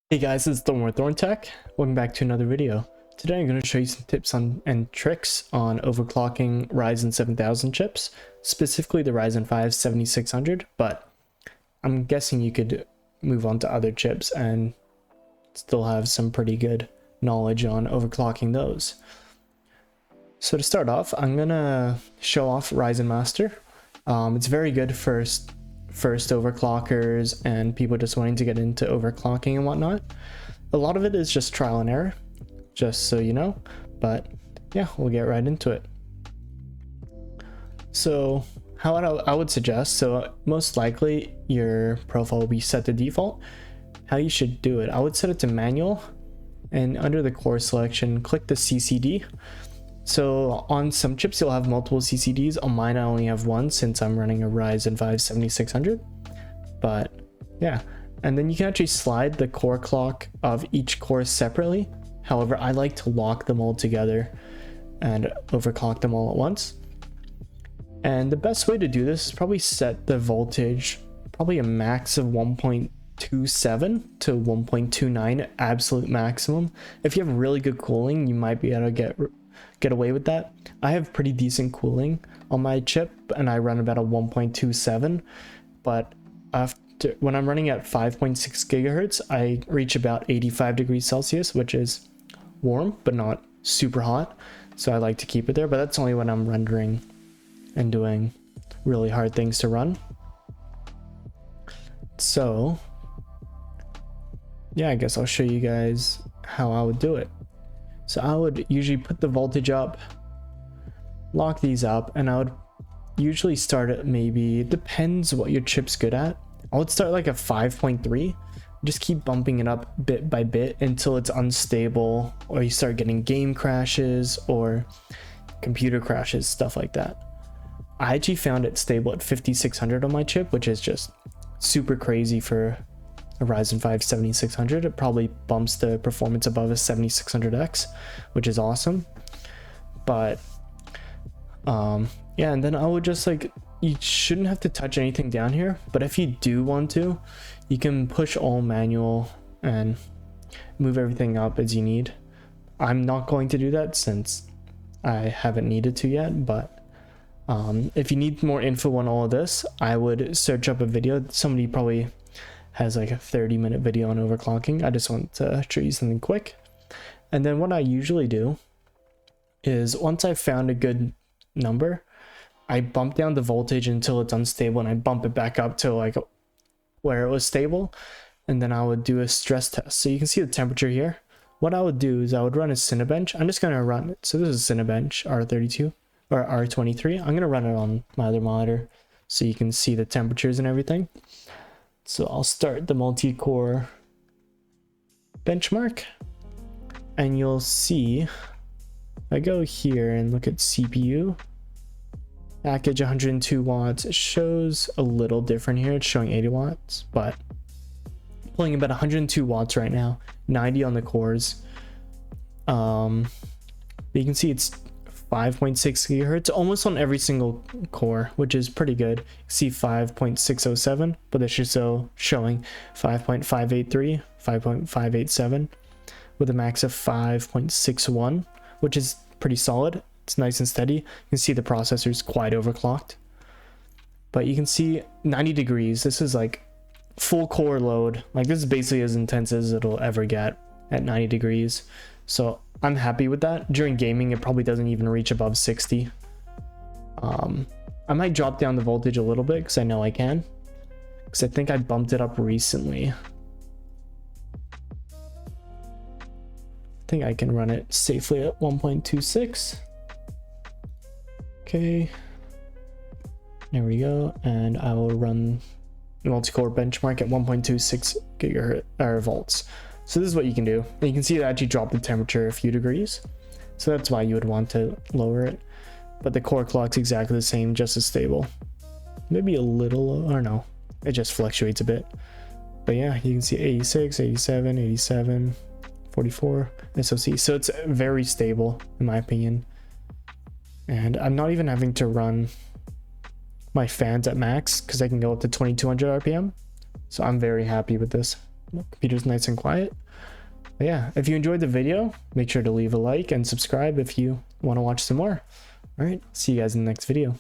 Hey guys, it's Thorn Tech. Welcome back to another video. Today I'm going to show you some tips and tricks on overclocking Ryzen 7000 chips, specifically the Ryzen 5 7600, but I'm guessing you could move on to other chips and still have some pretty good knowledge on overclocking those. So to start off, I'm going to show off Ryzen Master. It's very good for first overclockers and people just wanting to get into overclocking and whatnot. A lot of it is just trial and error, just so you know, but yeah, we'll get right into it. So how I would suggest, so most likely your profile will be set to default. How you should do it, I would set it to manual, and under the core selection, click the CCD. So on some chips you'll have multiple CCDs. On mine I only have one since I'm running a Ryzen 5 7600. But yeah, and then you can actually slide the core clock of each core separately. However, I like to lock them all together and overclock them all at once. And the best way to do this is probably set the voltage probably a max of 1.27 to 1.29 absolute maximum. If you have really good cooling, you might be able to get away with that. I have pretty decent cooling on my chip and I run about a 1.27, but after when I'm running at 5.6 gigahertz, I reach about 85 degrees Celsius, which is warm but not super hot, so I like to keep it there, but that's only when I'm rendering and doing really hard things to run. So yeah, I guess I'll show you guys how I would do it. So I would usually put the voltage up, lock these up, and I would usually start at maybe, it depends what your chip's good at. I would start like a 5.3, just keep bumping it up bit by bit until it's unstable, or you start getting game crashes or computer crashes, stuff like that. I actually found it stable at 5600 on my chip, which is just super crazy for a Ryzen 5 7600. It probably bumps the performance above a 7600X, which is awesome. But yeah, and then I would just like, you shouldn't have to touch anything down here, but if you do want to, you can push all manual and move everything up as you need. I'm not going to do that since I haven't needed to yet, but if you need more info on all of this, I would search up a video. Somebody probably has like a 30-minute video on overclocking. I just want to show you something quick. And then what I usually do is once I've found a good number, I bump down the voltage until it's unstable and I bump it back up to like where it was stable. And then I would do a stress test. So you can see the temperature here. What I would do is I would run a Cinebench. I'm just going to run it. So this is a Cinebench R32 or R23. I'm going to run it on my other monitor so you can see the temperatures and everything. So I'll start the multi-core benchmark, and you'll see, if I go here and look at CPU, package 102 watts, it shows a little different here. It's showing 80 watts, but pulling about 102 watts right now, 90 on the cores. You can see it's 5.6 gigahertz almost on every single core, which is pretty good. You see 5.607, but this is still showing 5.583, 5.587 with a max of 5.61, which is pretty solid. It's nice and steady. You can see the processor is quite overclocked, but you can see 90 degrees. This is like full core load. Like this is basically as intense as it'll ever get at 90 degrees. So I'm happy with that. During gaming, it probably doesn't even reach above 60. I might drop down the voltage a little bit because I know I can, because I think I bumped it up recently. I think I can run it safely at 1.26. Okay, there we go. And I will run the multi-core benchmark at 1.26 gigahertz or volts. So this is what you can do. And you can see it actually dropped the temperature a few degrees. So that's why you would want to lower it. But the core clock's exactly the same, just as stable. Maybe a little, or no, it just fluctuates a bit. But yeah, you can see 86, 87, 87, 44 SoC. So it's very stable in my opinion. And I'm not even having to run my fans at max because I can go up to 2200 RPM. So I'm very happy with this. computer's nice and quiet. But yeah, if you enjoyed the video, make sure to leave a like and subscribe if you want to watch some more. All right, see you guys in the next video.